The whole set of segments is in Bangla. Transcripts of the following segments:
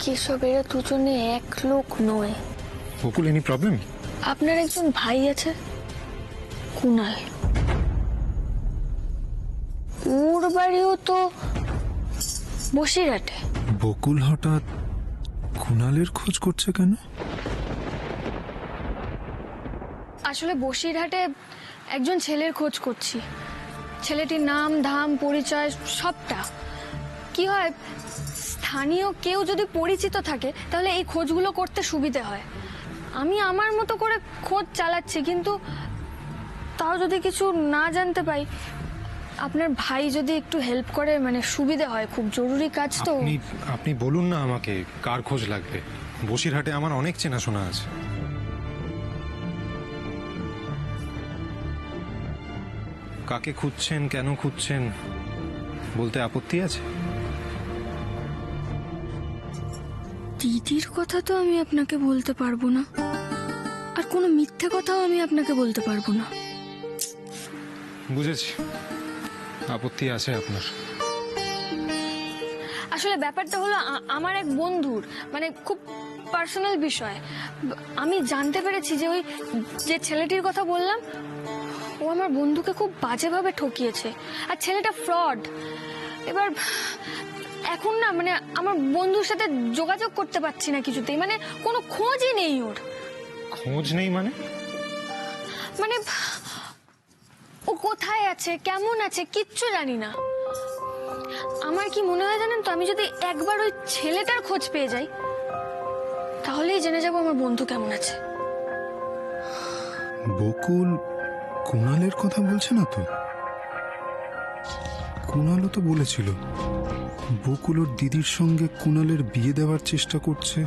কেশব এরা দুজনে এক লোক নয়। বকুল, এনি প্রবলেম? আপনার একজন ভাই আছে কুনাল, ওর বাড়িও তো বসিরহাটে। বকুল হঠাৎ কুনালের খোঁজ করছে কেন? আসলে বসিরহাটে একজন ছেলের খোঁজ করছি। ছেলেটির নাম ধাম পরিচয় সবটা। কি হয়, স্থানীয় কেউ যদি পরিচিত থাকে তাহলে এই খোঁজগুলো করতে সুবিধে হয়। আমি আমার মতো করে খোঁজ চালাচ্ছি, কিন্তু তাও যদি কিছু না জানতে পাই, আপনার ভাই যদি একটু হেল্প করে মানে সুবিধে হয়। খুব জরুরি কাজ তো। আপনি বলুন না আমাকে কার খোঁজ লাগবে। বসিরহাটে আমার অনেক চেনাশোনা আছে। কাকে খুঁজছেন, কেন খুঁজছেন বলতে আপত্তি আছে? দিদির কথা তো আমি আপনাকে বলতে পারবো না, আর কোনো মিথ্যে কথাও আমি আপনাকে বলতে পারবো না। বুঝেছি, আপত্তি আছে আপনার। আসলে ব্যাপারটা হলো আমার এক বন্ধুর মানে খুব পার্সোনাল বিষয়। আমি জানতে পেরেছি যে ওই যে ছেলেটির কথা বললাম, ও আমার বন্ধুকে খুব বাজেভাবে ঠকিয়েছে, আর ছেলেটা ফ্রড। এবার এখন না মানে আমার বন্ধুর সাথে যোগাযোগ করতে পারছি না কিছুতেই, মানে কোনো খোঁজই নেই ওর। খোঁজ নেই মানে? মানে ও কোথায় আছে, কেমন আছে, কিচ্ছু জানি না। আমার কি মনে হয় জানেন তো, আমি যদি একবার ওই ছেলেটার খোঁজ পেয়ে যাই তাহলেই জেনে যাবো আমার বন্ধু কেমন আছে। বকুল কুনালের কথা বলছে না তো? কুনালও তো বলেছিল বকুল ওর দিদির সঙ্গে কুনালের বিয়ে দেওয়ার চেষ্টা করছে।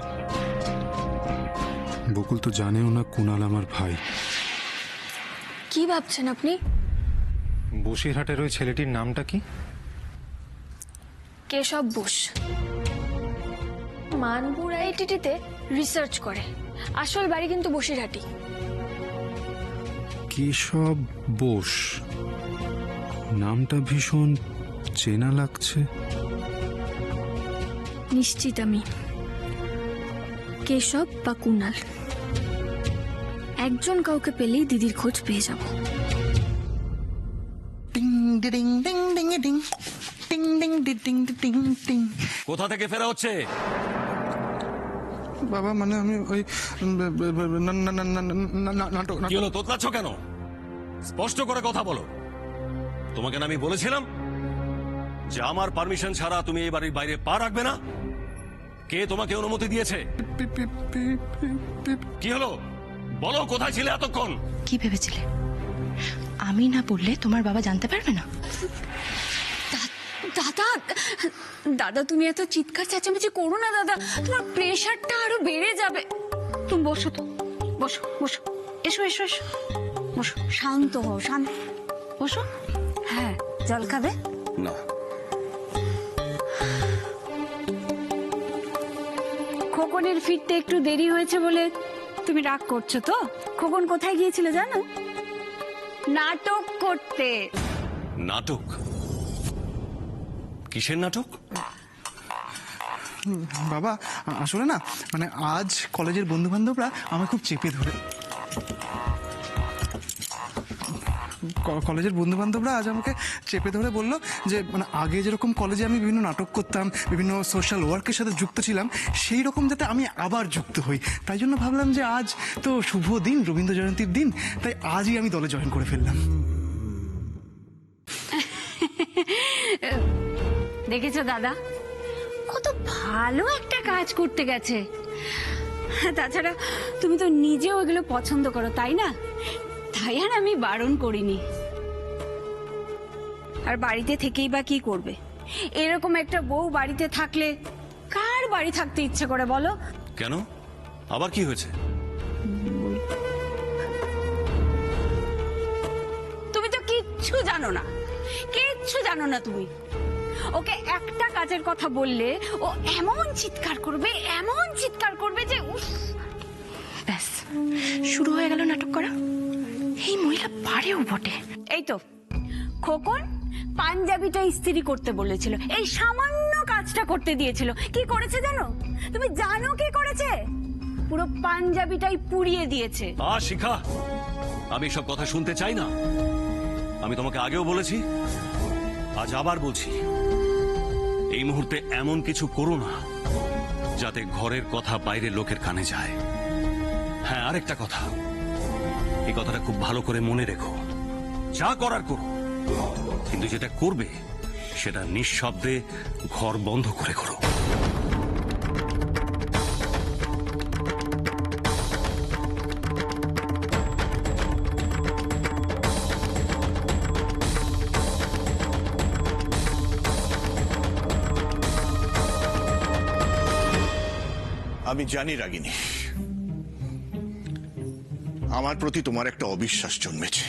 বকুল তো জানেও না কুনাল আমার ভাই। কি ভাবছেন আপনি? বসিরহাটের ওই ছেলেটির নামটা কি? কেশব বোস। মানপুর আইআইটিতে রিসার্চ করে, আসল বাড়ি কিন্তু বসিরহাটি। কেশব বোস, নামটা ভীষণ চেনা লাগছে। নিশ্চিত আমি কেশব বা কুনাল একজন কাউকে পেলেই দিদির খোঁজ পেয়ে যাব। কোথা থেকে ফেরা হচ্ছে? বাবা মানে আমি ওই নাটক। কি হলো, তোতলাচ্ছ কেন? স্পষ্ট করে কথা বলো। তোমাকে না আমি বলেছিলাম যে আমার পারমিশন ছাড়া তুমি এই বাড়ির বাইরে পা রাখবে না? কে তোমাকে অনুমতি দিয়েছে? কি হলো বলো, কোথায় ছিলে এতক্ষণ? কি ভেবেছিলে আমি না বললে তোমার বাবা জানতে পারবে না? দাদা দাদা তুমি এত চিৎকার চেঁচামেচি করো না দাদা, তোমার প্রেশারটা আরো বেড়ে যাবে। তুমি বসো তো, বসো বসো, এসো এসো এসো, বসো, শান্ত হও, শান্ত বসো। হ্যাঁ, জল খাবে? না। খোকনের ফিরতে একটু দেরি হয়েছে বলে তুমি রাগ করছো তো? খোকন কোথায় গিয়েছিল জানো? নাটক করতে। নাটক? কিসের নাটক? বাবা আসলে না মানে আজ কলেজের বন্ধু বান্ধবরা আমায় খুব চেপে ধরে, কলেজের বন্ধু বান্ধবরা আজ আমাকে চেপে ধরে বললো যে মানে আগে যেরকম কলেজে আমি বিভিন্ন নাটক করতাম, বিভিন্ন সোশ্যাল ওয়ার্কের সাথে যুক্ত ছিলাম, সেই রকম যাতে আমি আবার যুক্ত হই। তাই জন্য ভাবলাম যে আজ তো শুভ দিন, রবীন্দ্র জয়ন্তীর দিন, তাই আজই আমি দলে জয়েন করে ফেললাম। দেখেছো দাদা, কত ভালো একটা কাজ করতে গেছে। তাছাড়া তুমি তো নিজেও এগুলো পছন্দ করো, তাই না? তাই আর আমি বারণ করিনি। আর বাড়িতে থেকেই বা কি করবে? এরকম একটা বউ বাড়িতে থাকলে কার বাড়ি থাকতে ইচ্ছে করে বলো? কেন, আবার কি হয়েছে? তুমি তো কিচ্ছু জানো না, কিচ্ছু জানো না তুমি। ওকে একটা কাজের কথা বললে ও এমন চিৎকার করবে, এমন চিৎকার করবে যে উফ। ব্যাস শুরু হয়ে গেল নাটক করা। এই মহিলা পারেও বটে। এই তো খোকন পাঞ্জাবিটা ইস্ত্রি করতে বলেছিল, এই সামান্য কাজটা করতে দিয়েছিল। কি করেছে জানো? তুমি জানো কি করেছে? পুরো পাঞ্জাবিটাই পুড়িয়ে দিয়েছে। শিখা, আমি সব কথা শুনতে চাই না। আমি তোমাকে আগেও বলেছি, আজ আবার বলছি, এই মুহূর্তে এমন কিছু করো না যাতে ঘরের কথা বাইরে লোকের কানে যায়। হ্যাঁ, আরেকটা কথা, এই কথাটা খুব ভালো করে মনে রেখো। যা করার করো, কিন্তু যেটা করবে সেটা নিঃশব্দে ঘর বন্ধ করে করো। আমি জানি রাগিনী, আমার প্রতি তোমার একটা অবিশ্বাস জন্মেছে,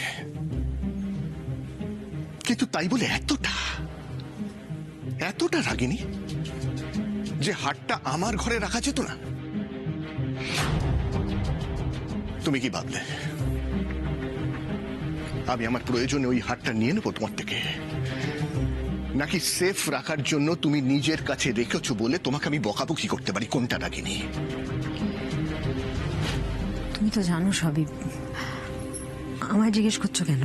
কিন্তু তাই বলে এতটা রাগিনী যে হাটটা আমার ঘরে রাখা যেত না? তুমি কি ভাবলে আমি আমার প্রয়োজনে ওই হাটটা নিয়ে নেবো তোমার থেকে? নাকি সেফ রাখার জন্য তুমি নিজের কাছে রেখেছো বলে তোমাকে আমি বকাবকি করতে পারি? কোনটা রাগিনী? তুমি তো জানো সবই, আমায় জিজ্ঞেস করছো কেন?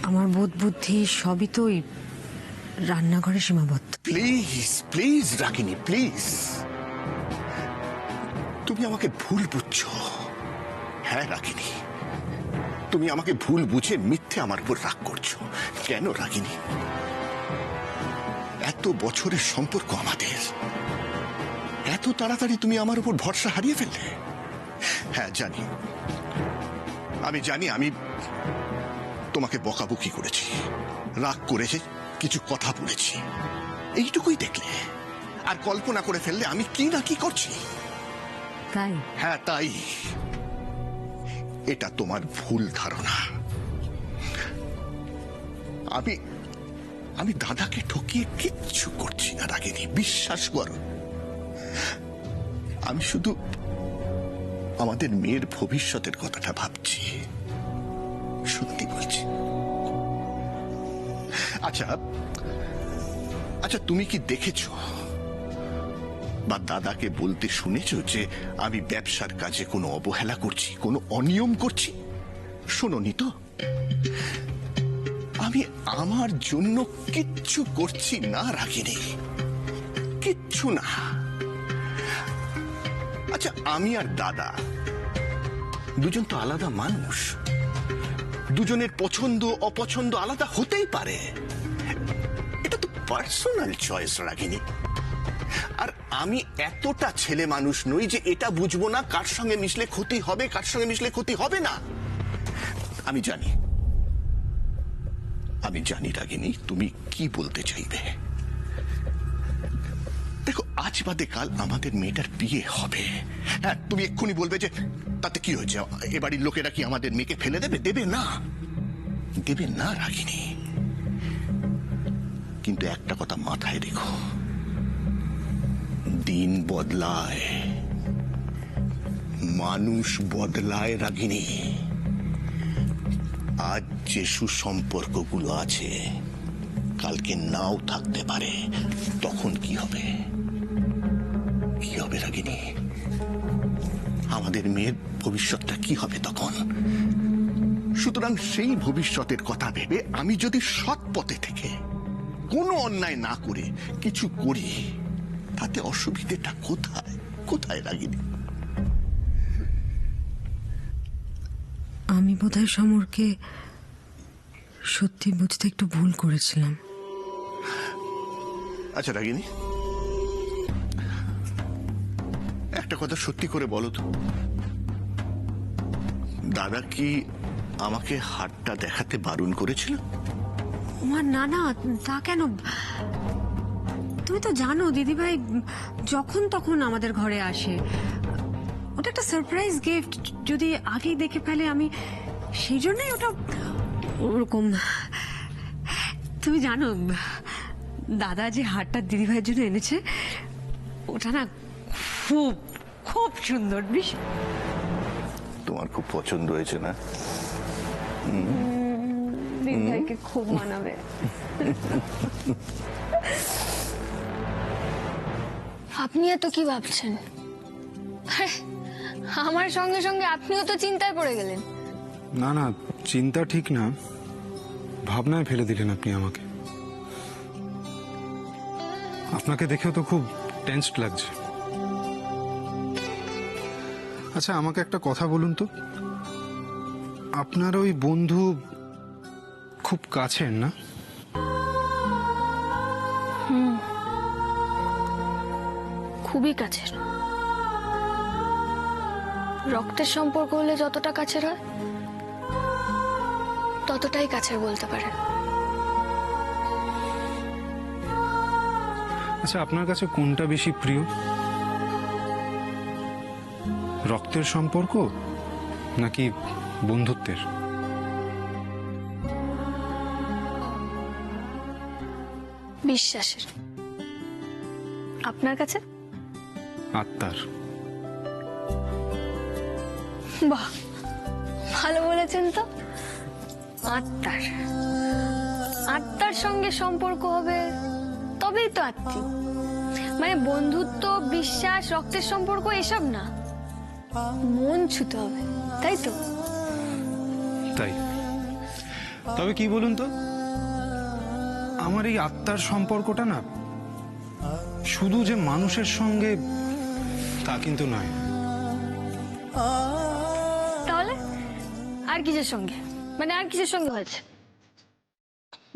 আমার বোধ বুদ্ধি সবই তো ওই রান্নাঘরে সীমাবদ্ধ। Please please Ragini, please. তুমি আমাকে ভুল বুঝছো। হ্যাঁ রাগিনী, তুমি আমাকে ভুল বুঝে মিথ্যে আমার উপর রাগ করছো। কেন রাগিনী? এত বছরের সম্পর্ক আমাদের, এত তাড়াতাড়ি তুমি আমার উপর ভরসা হারিয়ে ফেললে? হ্যাঁ জানি, আমি জানি আমি তোমাকে বকাবকি করেছি, রাগ করেছে, কিছু কথা বলেছি, এইটুকুই দেখলে। আর কল্পনা করে ফেললে আমি কি না কি করছি। তাই? হ্যাঁ তাই। এটা তোমার ভুল ধারণা। আমি দাদাকে ঠকিয়ে কিচ্ছু করছি না রাগিনী, বিশ্বাস করো। আমি শুধু আমাদের মেয়ের ভবিষ্যতের কথাটা ভাবছি, সত্যি বলছি। আচ্ছা আচ্ছা, তুমি কি দেখেছো বা দাদাকে বলতে শুনেছো যে আমি ব্যবসার কাজে কোনো অবহেলা করছি, কোনো অনিয়ম করছি? শোনোনি তো? আমি আমার জন্য কিচ্ছু করছি না রাগিনী, কিচ্ছু না। আচ্ছা, আমি আর দাদা দুজন তো আলাদা মানুষ, দুজনের পছন্দ অপছন্দ আলাদা হতেই পারে। এটা তো পার্সোনাল চয়েস রাগিনী। আর আমি এতটা ছেলে মানুষ নই যে এটা বুঝবো না কার সঙ্গে মিশলে ক্ষতি হবে, কার সঙ্গে মিশলে ক্ষতি হবে না। আমি জানি রাগিনী তুমি কি বলতে চাইবে। দেখো, আজ বাদে কাল আমাদের মেয়েটার বিয়ে হবে। হ্যাঁ, তুমি এক্ষুনি বলবে যে তাতে কি হয়েছে, এ বাড়ির লোকেরা কি আমাদের মেয়েকে ফেলে দেবে? দেবে না, দেবে না রাগিনী। কিন্তু একটা কথা মাথায় রেখো, দিন বদলায়, মানুষ বদলায় রাগিনী। আজ যে সুসম্পর্কগুলো আছে কালকে নাও থাকতে পারে। তখন কি হবে? কি হবে রাগিনী? আমাদের মেয়ের ভবিষ্যৎটা কি হবে তখন? সুতরাং সেই ভবিষ্যতের কথা ভেবে আমি যদি সৎ পথে থেকে কোনো অন্যায় না করে কিছু করি, তাতে অসুবিধেটা কোথায়? কোথায় রাগিনী? আমি বোধহয় সমরকে সত্যি বুঝতে একটু ভুল করেছিলাম। আচ্ছা রাগিনী, একটা কথা সত্যি করে বলো তো, দাদা কি আমাকে হাটটা দেখাতে বারণ করেছিল? আমার না না, তা কেন? তুমি তো জানো দিদিভাই যখন তখন আমাদের ঘরে আসে। ওটা একটা সারপ্রাইজ গিফট, যদি আগেই দেখে ফেলে আমি, সেই জন্যই ওটা ওরকম। তুমি জানো দাদা যে হারটা দিদিভাইয়ের জন্য এনেছে, ওটা না খুব খুব সুন্দর। তোমার খুব পছন্দ হয়েছে না? দিদিভাইকে খুব মানাবে। আপনি এত কি ভাবছেন? আরে, আমার সঙ্গে সঙ্গে আপনিও তো চিন্তায় পড়ে গেলেন। না না, চিন্তা ঠিক না, ভাবনায় ফেলে দিলেন আপনি আমাকে। আপনাকে দেখেও তো খুব টেনসড লাগছে। আচ্ছা, আমাকে একটা কথা বলুন তো, আপনার ওই বন্ধু খুব কাছের না? খুবই কাছের। রক্তের সম্পর্ক হলে যতটা কাছের হয় ততটাই কাছের বলতে পারেন। আচ্ছা, আপনার কাছে কোনটা বেশি প্রিয়, রক্তের সম্পর্ক নাকি বন্ধুত্বের? বিশ্বাসের। আপনার কাছে? আত্মার। বাহ, ভালো বলেছেন তো। আত্মার। আত্মার সঙ্গে সম্পর্ক হবে তবেই তো আত্মীয়। মানে বন্ধুত্ব, বিশ্বাস, রক্তের সম্পর্ক এসব না, মন ছুতে হবে, তাই তো? তাই। তবে কি বলুন তো, আমার এই আত্মার সম্পর্কটা না শুধু যে মানুষের সঙ্গে তা কিন্তু নয়। তাহলে আর কিসের সঙ্গে, মানে আর কিসের সঙ্গে হয়েছে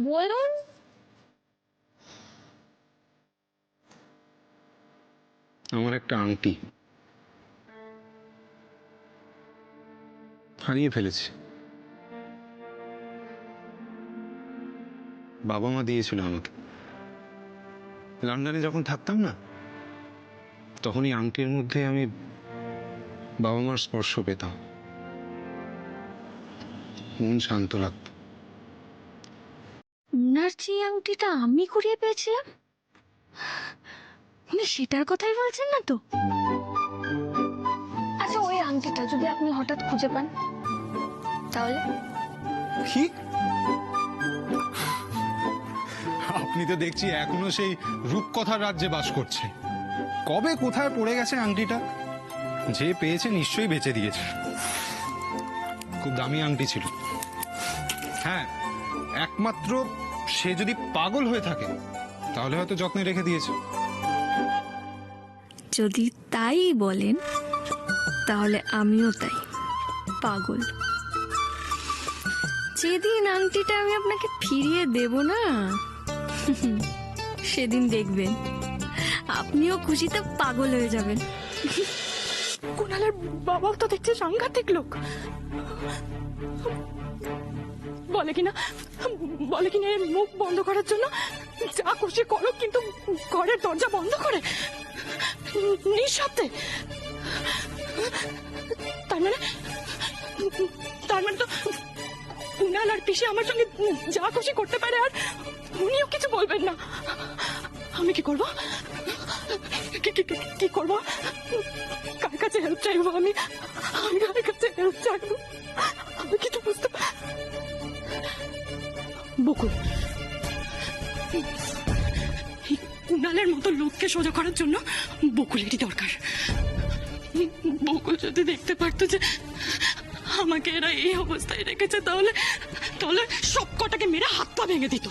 বলুন? আমার একটা আংটি হারিয়ে ফেলেছি। বাবা মা দিয়েছিল আমাকে। লন্ডনে যখন থাকতাম না, তখন এই আংটির মধ্যে আমি বাবা মার স্পর্শ পেতাম, মন শান্ত লাগতো। উনার যে আংটিটা আমি কুড়িয়ে পেয়েছিলাম, উনি সেটার কথাই বলছেন না তো? আচ্ছা, ওই আংটিটা যদি আপনি হঠাৎ খুঁজে পান তাহলে? কি? আপনি তো দেখছি এখনো সেই রূপকথার রাজ্যে বাস করছে। কবে কোথায় পড়ে গেছে আংটিটা? যে পেয়েছে নিশ্চয়ই বেচে দিয়েছে। খুব দামি আংটি ছিল। হ্যাঁ, একমাত্র সে যদি পাগল হয়ে থাকে তাহলে হয়তো যত্নে রেখে দিয়েছে। যদি তাই বলেন তাহলে আমিও তাই, পাগল। যেদিন আংটিটা আমি আপনাকে ফিরিয়ে দেব না, সেদিন দেখবেন আপনিও খুশিতে পাগল হয়ে যাবেন। কুণালের বাবাও তো দেখছে সাংঘাতিক লোক। বলে কিনা এর মুখ বন্ধ করার জন্য যা খুশি করো, কিন্তু ঘরের দরজা বন্ধ করে নিঃশব্দে। তার মানে তো কুণাল আর পিসি আমার সঙ্গে যা খুশি করতে পারে, আর উনিও কিছু বলবেন না। আমি কি করবো? কি করবো? কার কাছে হেল্প চাইবো? আমি কার কাছে হেল্প চাইবো? আমি কিছু বুঝতে বকুল, কুণালের মতো লোককে সোজা করার জন্য বকুলেরই দরকার। বকুল যদি দেখতে পারতো যে আমাকে এরা এই অবস্থায় রেখেছে, তাহলে সব কটাকে মেরে হাত পা ভেঙে দিত।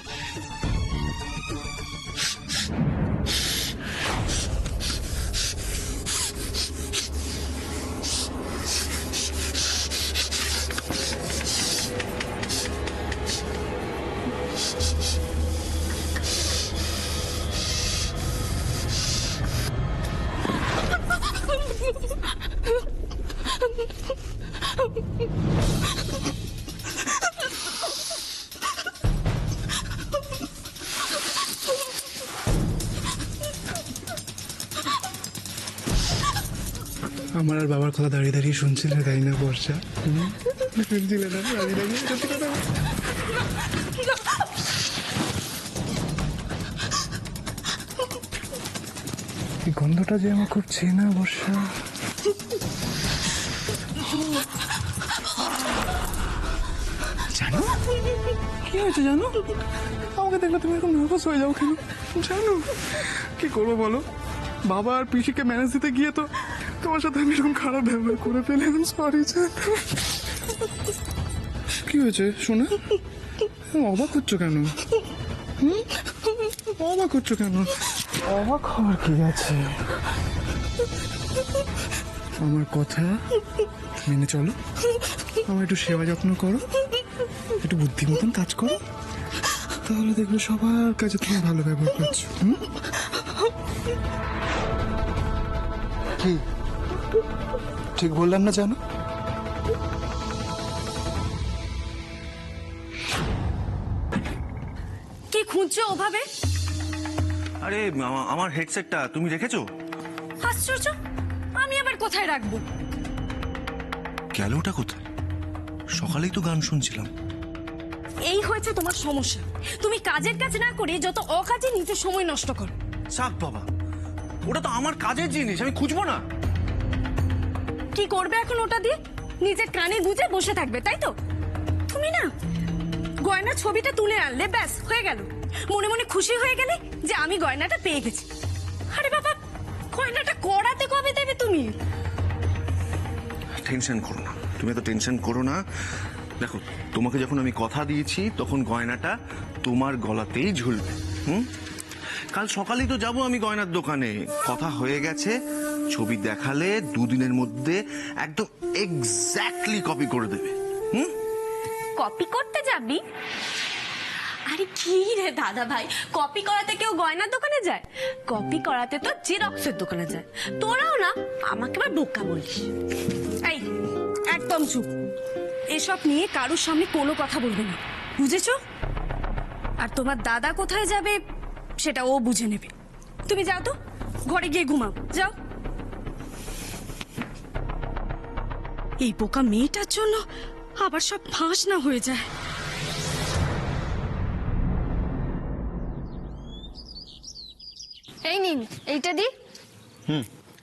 আমার আর বাবার কথা দাঁড়িয়ে দাঁড়িয়ে শুনছিলে, তাই না বর্ষা? শুনছিলে না দাঁড়িয়ে দাঁড়িয়ে? সত্যি কথা। এই গন্ধটা যে আমার খুব চেনা বর্ষা। জানো কি হয়েছে? জানো, আমাকে দেখলে তুমি এরকম নার্ভাস হয়ে যাও কেন? জানো কি করবো বলো? বাবা আর পিসিকে ম্যানেজ দিতে গিয়ে তো তোমার সাথে আমি এরকম খারাপ ব্যবহার করে ফেললাম, সরি জান। কি হয়েছে শোনা? অবাক হচ্ছ কেন? অবাক হচ্ছ কেন? অবাক হওয়ার কি আছে? আমার কথা মেনে চলো, আমার একটু সেবা যত্ন করো, একটু বুদ্ধি মতন কাজ করো, তাহলে দেখবে সবার কাছে তুমি ভালো ব্যবহার করছো। কি ঠিক বললাম না জানো? কি খুঁজছো ওভাবে? আরে আমার হেডসেটটা তুমি রেখেছো? আশ্চর্য, আমি আবার কোথায় রাখবো? গেল ওটা কোথায়? সকালেই তো গান শুনছিলাম। এই হয়েছে তোমার সমস্যা, তুমি কাজের কাজ না করে যত অকাজে নিজের সময় নষ্ট করো। সাক বাবা, ওটা তো আমার কাজের জিনিস, আমি খুঁজবো না। কি করবে এখন ওটা দিয়ে? নিজের কানে গুজে বসে থাকবে, তাই তো? তুমি না গয়নার ছবিটা তুলে আনলে, ব্যাস হয়ে গেল। মনে মনে খুশি হয়ে গেলে যে আমি গয়নাটা পেয়ে গেছি। আরে বাবা, গয়নাটা করাতে কবে দেবে তুমি? টেনশন করো না, তুমি এত টেনশন করো না। দেখো, তোমাকে যখন আমি কথা দিয়েছি তখন গয়নাটা তোমার গলাতেই ঝুলবে। কাল সকালেই তো যাবো আমি গয়নার দোকানে, কথা হয়ে গেছে। ছবি দেখালে দুদিনের মধ্যে একদম এক্স্যাক্টলি কপি করে দেবে। কপি করতে যাবি? আরে কি রে দাদা ভাই, কপি করাতে কেউ গয়নার দোকানে যায়? কপি করাতে তো জেরক্সের দোকানে যায়। তোরাও না আমাকে আবার বোকা বলিস। এই একদম চুপ, এসব নিয়ে কারোর সামনে কোনো কথা বলবে না, বুঝেছো? আর তোমার দাদা কোথায় যাবে সেটা ও বুঝে নেবে। তুমি যাও তো, ঘরে গিয়ে ঘুমাও, যাও। এই বোকা মেয়েটার জন্য আবার সব ফাঁস না হয়ে যায়। এই নিন, এইটা দি।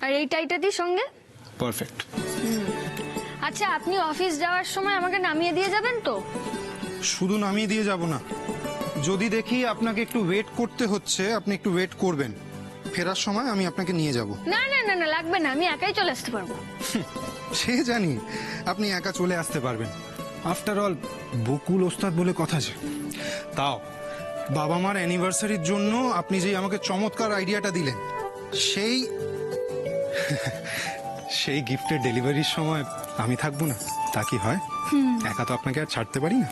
আর এইটা দি সঙ্গে। পারফেক্ট। আচ্ছা, আপনি অফিস যাওয়ার সময় আমাকে নামিয়ে দিয়ে যাবেন তো? শুধু নামিয়ে দিয়ে যাব না, যদি দেখি আপনাকে একটু ওয়েট করতে হচ্ছে, আপনি একটু ওয়েট করবেন। ফেরার সময় আমি আপনাকে নিয়ে যাব। না না না না, লাগবে না, আমি একাই চলে আসতে পারবো। সে জানি আপনি একা চলে আসতে পারবেন, আফটার অল বকুল ওস্তাদ বলে কথা আছে। তাও বাবা মার অ্যানিভার্সারির জন্য আপনি যে আমাকে চমৎকার আইডিয়াটা দিলেন, সেই গিফটের ডেলিভারির সময় আমি থাকবো না, তা কি হয়? একা তো আপনাকে আর ছাড়তে পারি না।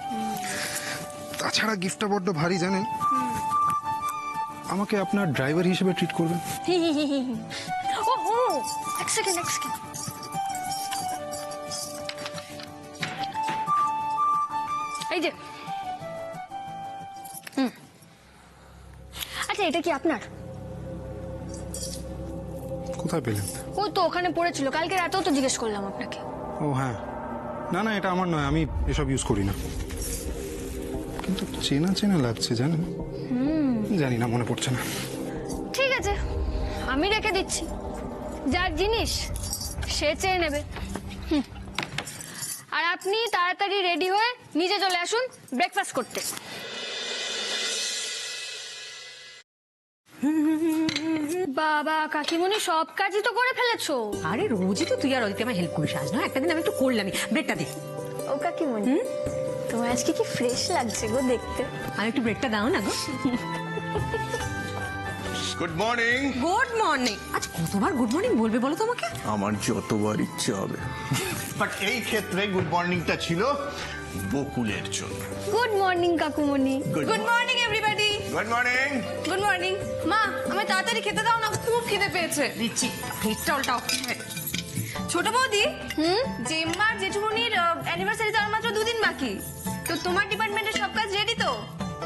তাছাড়া গিফটটা বড্ড ভারী জানেন, আমাকে আপনার ড্রাইভার হিসেবে ট্রিট করবেন। ও ও, এক সেকেন্ড। এই যে, আচ্ছা, এটা কি আপনার? কোথায় পেলেন? ও তো ওখানে পড়েছিল, কালকে রাতেও তো জিজ্ঞেস করলাম আপনাকে। ও হ্যাঁ, না না, এটা আমার নয়, আমি এসব ইউজ করি না। কিন্তু চেনা চেনা লাগছে জানেন, জানি না, মনে পড়ছে না। ঠিক আছে, আমি রেখে দিচ্ছি, যার জিনিস সে চেয়ে নেবে। আর আপনি তাড়াতাড়ি রেডি হয়ে নিচে চলে আসুন ব্রেকফাস্ট করতে। বাবা, কাকিমণি সব কাজই তো করে ফেলেছো। আরে রোজই তো তুই আর অদিতি আমার হেল্প করিস, আজ না একটা দিন আমি একটু করলামই। ব্রেডটা দে। ও কাকিমণি, তোমার আজকে কি ফ্রেশ লাগছে গো দেখতে। আর একটু ব্রেডটা দাও না গো। Good morning. Good morning. আজ কতবার গুড মর্নিং বলবে বলো তোমাকে? আমার যতবার ইচ্ছে হবে, বাট এই ক্ষেত্রে গুড মর্নিংটা ছিল বকুলের জন্য। গুড মর্নিং কাকুমণি। Good morning everybody. Good morning. Good morning. মা, আমায় তাড়াতাড়ি খেতে দাও না, খুব খিদে পেয়েছে। দিচ্ছি, ব্রেডটা উল্টাও। ছোট বৌদি, জেম্মার জেঠুমনির অ্যানিভার্সারি তো আর মাত্র 2 দিন বাকি, তো তোমার ডিপার্টমেন্টের সব কাজ রেডি তো?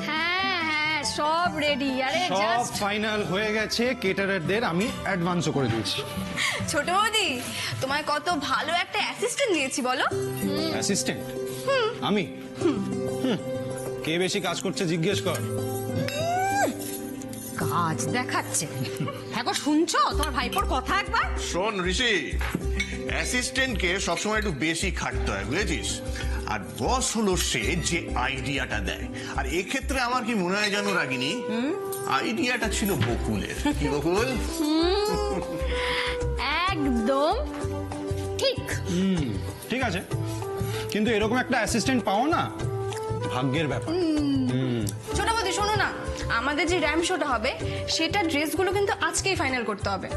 হ্যাঁ হ্যাঁ, সব রেডি। আরে সব জাস্ট ফাইনাল হয়ে গেছে, কেটারারদের আমি অ্যাডভান্সও করে দিয়েছি। ছোট বৌদি, তোমায় কত ভালো একটা অ্যাসিস্ট্যান্ট দিয়েছি বলো। অ্যাসিস্ট্যান্ট? আমি? কে বেশি কাজ করছে জিজ্ঞেস কর। কাজ দেখাচ্ছে। হ্যাঁ গো, শুনছো তোমার ভাইপোর কথা একবার? শোন ঋষি, অ্যাসিস্ট্যান্টকে সবসময় একটু বেশি খাটতে হয়, বুঝেছিস? আর বস হলো সে যে আইডিয়াটা দেয়, আর এক্ষেত্রে আমার কি মনে হয় জানো রাগিনী, আইডিয়াটা ছিল বকুলের। কি বকুল? একদম ঠিক। ঠিক আছে, কিন্তু এরকম একটা অ্যাসিস্ট্যান্ট পাও না ভাগ্যের ব্যাপার। ছোট বৌদি শোনো না, আমাদের যে র্যাম শোটা হবে সেটা ড্রেসগুলো কিন্তু আজকেই ফাইনাল করতে হবে।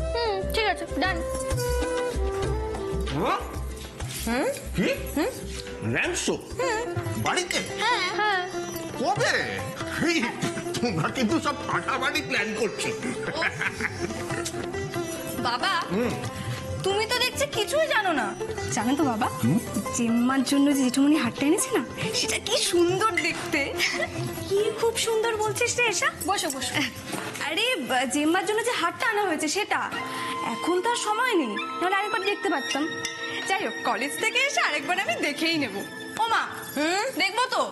ঠিক আছে, ডান। কি র্যামসো বাড়িতে? হ্যাঁ। কবে? এই, তোমরা কিন্তু সব ফাটাফাটি প্ল্যান করছো। বাবা তুমি তো দেখছি কিছুই জানো না। জানো তো বাবা, জেম্মার জন্য যে জেঠুমনি হাটটা এনেছে না, সেটা কি সুন্দর দেখতে। কি খুব সুন্দর বলছিস রে এসা। বসো বসো। আরে জেম্মার জন্য যে হাটটা আনা হয়েছে সেটা এখন তো আর সময় নেই, নাহলে আরেকবার দেখতে পারতাম। যাই হোক, কলেজ থেকে এসে আরেকবার আমি দেখেই নেব। ও মা, দেখবো তো?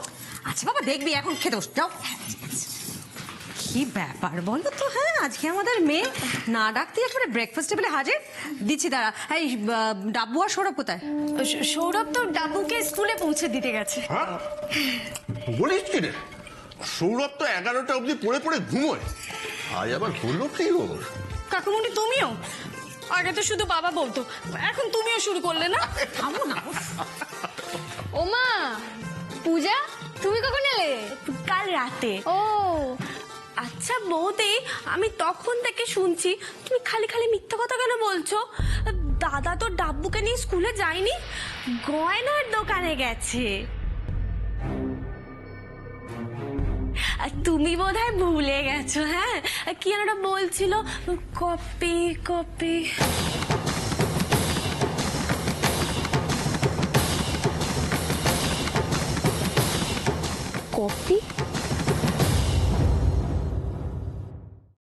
আচ্ছা বাবা, দেখবি, এখন খেতে বস, যাও। কি ব্যাপার বলো তো? হ্যাঁ, আজকে আমাদের মেয়ে না ডাকতে একেবারে ব্রেকফাস্ট টেবিলে হাজির। দিচ্ছি, দাঁড়া। এই ডাব্বু আর সৌরভ কোথায়? সৌরভ তো ডাবুকে স্কুলে পৌঁছে দিতে গেছে। হ্যাঁ বলিস কি রে, সৌরভ তো 11টা অবধি পড়ে পড়ে ঘুমোয়, আজ আবার হলো কি ওর? কাকুমনি তুমিও? আগে তো শুধু বাবা বলতো, এখন তুমিও শুরু করলে না? থামো না। ওমা, পূজা তুমি কখন এলে? কাল রাতে। ও আচ্ছা বৌদি, আমি তখন থেকে শুনছি তুমি খালি খালি মিথ্যা কথা কেন বলছো? দাদা তো ডাব্বুকে নিয়ে স্কুলে যায়নি, গয়নার দোকানে গেছে। আর তুমি বোধহয় ভুলে গেছো। হ্যাঁ, কি যেন ওটা বলছিল, কপি কপি। কপি?